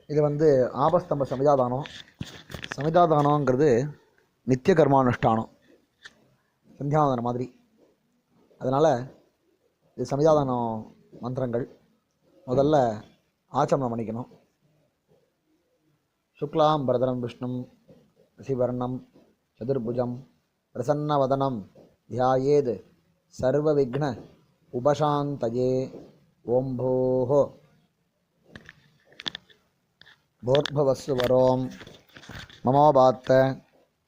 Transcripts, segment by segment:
இது ஆபஸ்தம்ப சமிதாதானம். சமிதாதானங்கிறது நித்திய கர்மானுஷ்டானம், சந்தியாவந்தனம் மாதிரி. அதனால் இது சமிதாதானம் மந்திரங்கள். முதல்ல ஆச்சமனம் பண்ணிக்கணும். சுக்லாம் பரதரம் விஷ்ணும் ரிஷிவர்ணம் சதுர்புஜம் பிரசன்னவதனம் தியாயேத் சர்வ விக்ன உபசாந்தயே. ஓம் போஹோ போர்பவஸ்ஸு வரோம் மமோபாத்த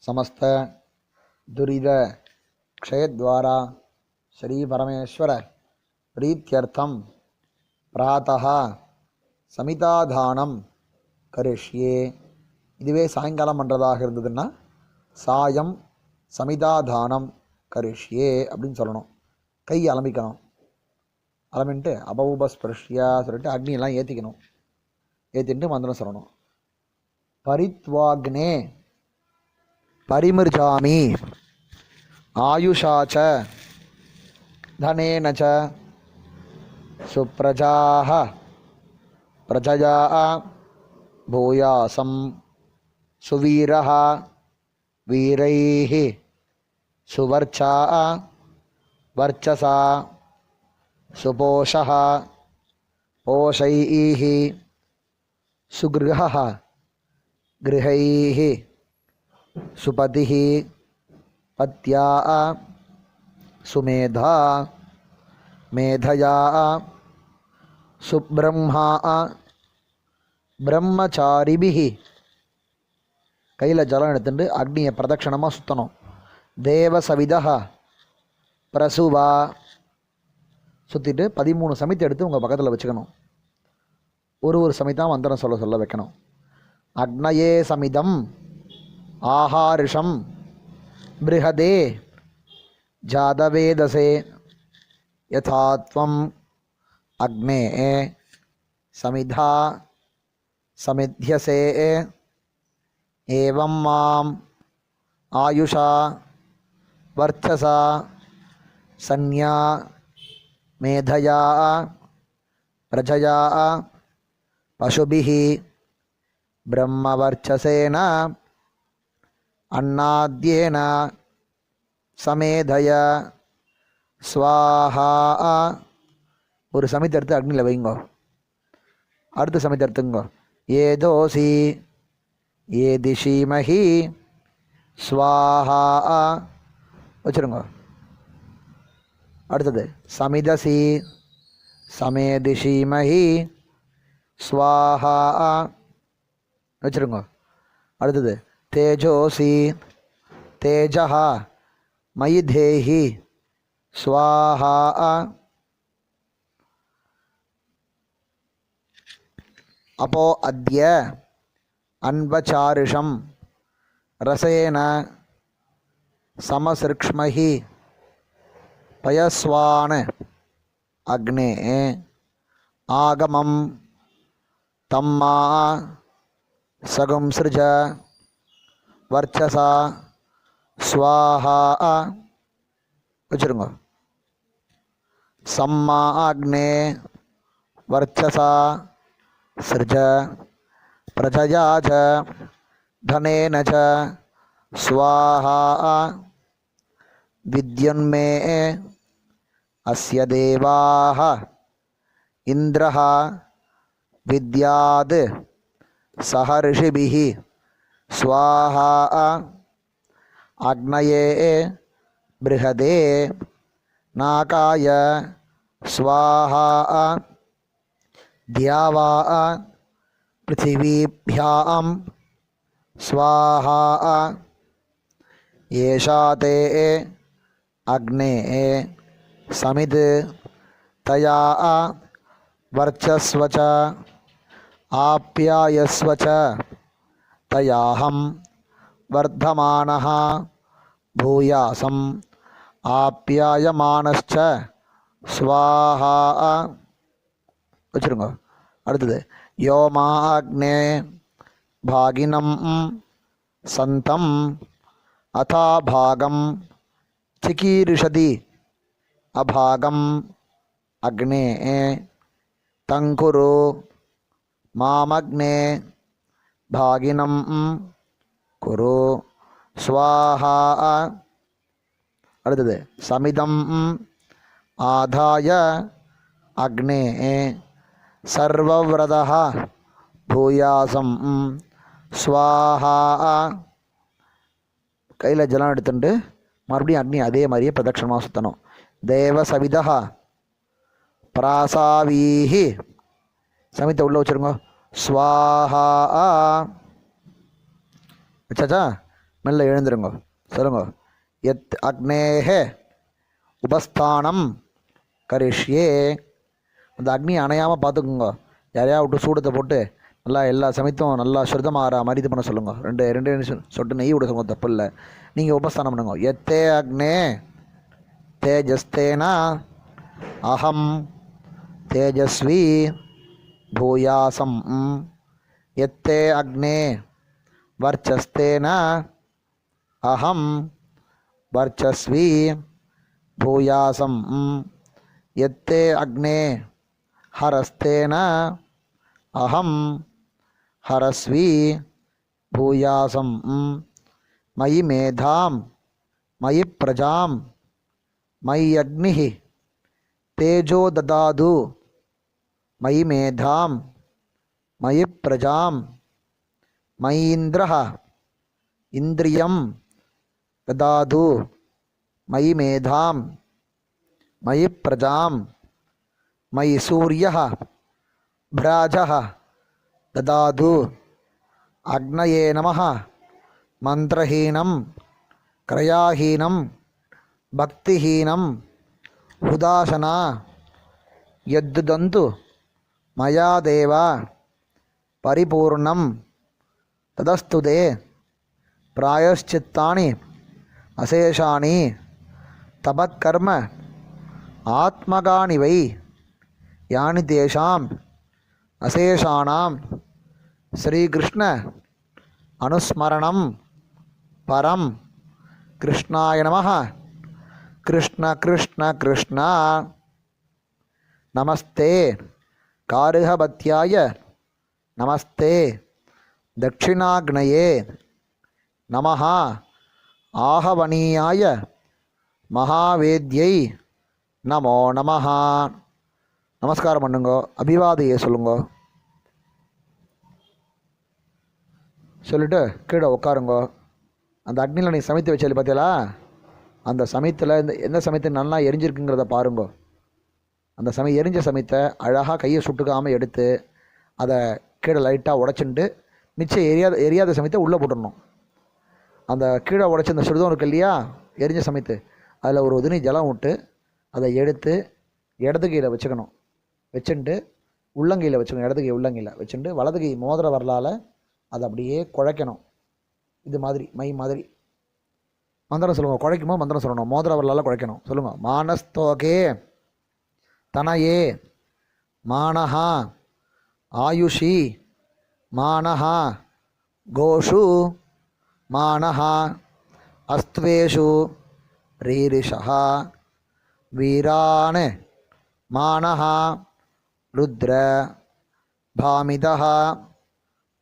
சமஸ்த துரித க்ஷயத்வாரா ஸ்ரீ பரமேஸ்வர பிரீத்யர்த்தம் பிராத்தः சமிதாதானம் கரிஷ்யே. இதுவே சாயங்காலம் பண்ணுறதாக இருந்ததுன்னா சாயம் சமிதாதானம் கரிஷ்யே அப்படின்னு சொல்லணும். கை அலம்பிக்கணும். அலமின்ட்டு அபௌபஸ்பிருஷ்யா சொல்லிட்டு அக்னியெல்லாம் ஏற்றிக்கணும். ஏற்றிட்டு மந்திரம் சொல்லணும். பரித்வாக்னே பரிமிர்ஜாமி ஆயுஷாச்ச தனேனச்ச சுப்ரஜாஹ பிரஜயா பூயாசம் சுவீரஹ வீரைஹி சுவர்ச்சா வர்ச்சசா சுபோஷஹ போஷைஹி சுக்ருஹ கிருஹைஹி சுபதிஹி பத்யா சுமேதா மேதயா சுப்ரம்மா பிரம்மச்சாரிபிஹி. கையில் ஜலம் எடுத்துட்டு அக்னியை பிரதட்சணமாக சுற்றணும். தேவசவிதா பிரசுவா சுற்றிட்டு 13 சமித்தை எடுத்து உங்கள் பக்கத்தில் வச்சுக்கணும். ஒரு சமிதான் மந்திரம் சொல்ல வைக்கணும். அக்னயே சமிதம் ஆஹாரிஷம் பிருஹதே ஜாதவேதசே யதாத்வம் அக்னே சமிதா சமித்யசே ஏவம் மாம் ஆயுஷா வர்ச்சசா சன்யா மேதயா பிரஜயா பசுபிஹி பிரம்மவர்ச்சசேன அன்னாத்யேன சமேதய ஸ்வாஹா. ஒரு சமித்தை எடுத்து அக்னியில் வைங்கோ. அடுத்த சமித்தை எடுத்துங்கோ. ஏதோசி ஏதிஷீமஹி ஸ்வாஹா வச்சுருங்கோ. அடுத்தது சமிதசி சமேதிஷீமஹி ஸ்வாஹா வச்சுருங்கோ. அடுத்தது தேஜோசி தேஜஹ மயி தேஹி ஸ்வாஹா. அப்போ அத்ய அன்வச்சாரிஷம் ரசேன சமசிருக்ஷ்மஹி பயஸ்வான் அக்னே ஆகமம் தம்மா சகும்ஸ்ருஜ வர்ச்சசா ஸ்வாஹா வச்சுருங்க. சம்மா அக்னே வர்ச்சசா சிருஜ பிரஜயா ச தனேன ச ஸ்வாஹா. வித்யுன்மே அஸ்ய தேவாः இந்திரः வித்யாத் சஹ ரிஷிபிः ஸ்வாஹா. அக்னயே பிருஹதே நாகாய ஸ்வாஹா. தியாவா பிருத்திவீभ्यां ஸ்வாஹா. ஏஷா தே அக்னே சமித் தயா வர்ச்சஸ்வ ச ஆப்யாயஸ்வ ச தயாஹம் வர்தமானஹ பூயாசம் ஆப்யாயமானஸ்ச ஸ்வாஹா வச்சுருங்க. அடுத்தது யோமாக்னே பாகினம் சந்தம் அதா பாகம் சிகீர்ஷதி அபாகம் அக்னே தங்குரு மாமக்னே பாகினம் குரு ஸ்வாஹா. அடுத்தது சமிதம் ஆதாய அக்னே சர்வவ்ரதः பூயாசம் ஸ்வாஹா. கையில் ஜலம் எடுத்துட்டு மறுபடியும் அக்னி அதே மாதிரியே பிரதட்சணமாக சுற்றணும். தேவ சவிதா பிராசாவீஹி. சமித்தை உள்ளே வச்சுருங்க. ஸ்வாஹா. வச்சாச்சா? மெல்ல எழுந்துருங்க. சொல்லுங்க. எத் அக்னேஹே உபஸ்தானம் கரிஷ்யே. அந்த அக்னி அணையாமல் பார்த்துக்குங்க. யாரையா விட்டு சூடத்தை போட்டு நல்லா எல்லா சமயத்தும் நல்லா சுத்தமாக மாதிரி இது பண்ண சொல்லுங்க. ரெண்டு சொட்டு நெய் விட சொல்லுங்க, தப்பு இல்லை. நீங்கள் உபஸ்தானம் பண்ணுங்க. எத்தே அக்னே தேஜஸ்தேனா அகம் தேஜஸ்வி பூயாசம். எத்தே அக்னே வர்ச்சஸ்தேனா அகம் வர்ச்சஸ்வி பூயாசம். எத்தே அக்னே ஹரஸ்தேனா அகம் ஹரஸ்வி பூயாசம். மயி மேதாம் மயி பிரஜாம் மயி அக்னிஹி தேஜோ ததாது. மயி மேதாம் மயி பிரஜாம் மயி இந்திரः இந்திரியம் ததாது. மயி மேதாம் மயி பிரஜாம் மயி சூரியः भ्राजः ददातु. अग्नये नमः. मंत्रहीनं क्रयाहीनं भक्तिहीनं हुदाशना यद्दन्तु मया देव परिपूर्णं तदस्तु ते. प्रायश्चित्तानि अशेषाणि तपत्कर्म आत्मकानि वै यानि तेषाम् अशेषाणां श्रीकृष्ण अनुस्मरणं परं. कृष्णाय नमः. कृष्ण कृष्ण कृष्ण. नमस्ते कारुहवत्याय नमस्ते दक्षिणाग्नये नमः आहवनीयाय महावेद्यै नमो नमः. நமஸ்காரம் பண்ணுங்க. அபிவாதையை சொல்லுங்க. சொல்லிட்டு கீழே உட்காருங்க. அந்த அக்னியில் நீ சமைத்து வச்சாலும் பார்த்தீங்களா, அந்த சமயத்தில் எந்த சமயத்தை நல்லா எரிஞ்சிருக்குங்கிறத பாருங்க. அந்த எரிஞ்ச சமயத்தை அழகாக கையை சுட்டுக்காமல் எடுத்து அதை கீழே லைட்டாக உடச்சிட்டு மிச்சம் எரியாத சமயத்தை உள்ளே போட்டுடணும். அந்த கீழே உடச்சி அந்த சுடுதம் இருக்கு இல்லையா, எரிஞ்ச சமயத்து, அதில் ஒரு உதினி ஜலம் விட்டு அதை எடுத்து இடது கையில் வச்சுக்கணும். வச்சுட்டு உள்ளங்கையில் வச்சுக்கணும். இடது கை உள்ளங்கையில் வச்சுட்டு வலது கை மோதிர வரலால் அதை அப்படியே குழைக்கணும். இது மாதிரி மை மாதிரி மந்திரம் சொல்லுங்கள். குழைக்கும்போது மந்திரம் சொல்லணும். மோதிர வரலால் குழைக்கணும். சொல்லுங்கள். மானஸ்தோகே தனயே மானஹா ஆயுஷி மானஹா கோஷு மானஹா அஸ்த்வேஷு ரீரிஷா வீரான் மானஹா ருத்ர பாமிதः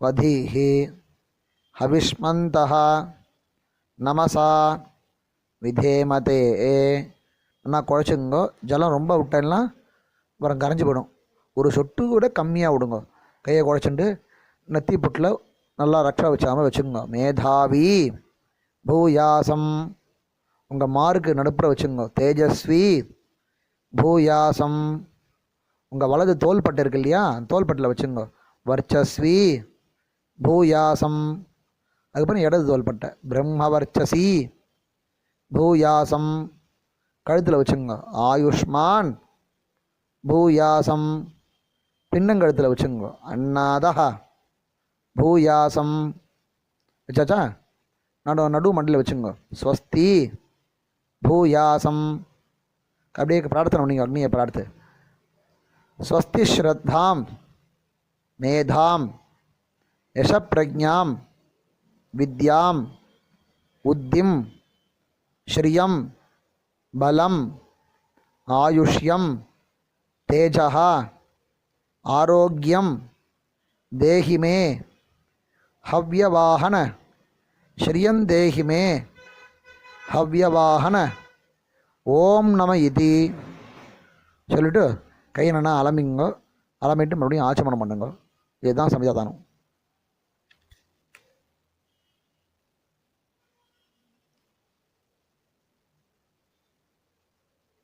வதீஹி ஹவிஷ்மந்தः நமசா விதேமதே. என்ன குழைச்சிங்கோ. ஜலம் ரொம்ப விட்டேன்னா அப்புறம் கரைஞ்சி போயிடும். ஒரு சொட்டு கூட கம்மியாக விடுங்க. கையை குழைச்சிட்டு நெத்தி புட்டில் நல்லா ரக்ஷா வச்சாமல் வச்சுக்கோங்க. மேதாவி பூயாசம். உங்கள் மார்க்கு நடுப்புற வச்சுக்கோங்க. தேஜஸ்வி பூயாசம். உங்கள் வலது தோள்பட்டை இருக்கு இல்லையா, தோள்பட்டில் வச்சுங்க. வர்ச்சஸ்வி பூயாசம். அதுக்கப்புறம் இடது தோள்பட்டை பிரம்மவர்ச்சசி பூயாசம். கழுத்தில் வச்சுங்க. ஆயுஷ்மான் பூயாசம். பின்னங்கழுத்தில் வச்சுங்க. அன்னாதா பூயாசம். வச்சாச்சா? நடு மண்டியில் வச்சுங்க. ஸ்வஸ்தி பூயாசம். அப்படியே பிரார்த்தனை பண்ணிங்க. அக்னியை பிரார்த்து. ஸ்வஸ்தி ஸ்ரத்தாம் மேதாம் யசப்பிரஜாம் வித்யாம் உத்திம் ஸ்ரியம் பலம் ஆயுஷ்யம் தேஜः ஆரோக்கியம் தேஹிமே ஹவ்யவாகன ஸ்ரீயன் தேஹிமே ஹவ்யவாகன ஓம் நம இதி சொல்லிட்டு கையை நல்லா அலம்பிங்க. அலம்பிட்டு மறுபடியும் ஆச்சமனம் பண்ணுங்க. இதுதான் சமிதாதானம்.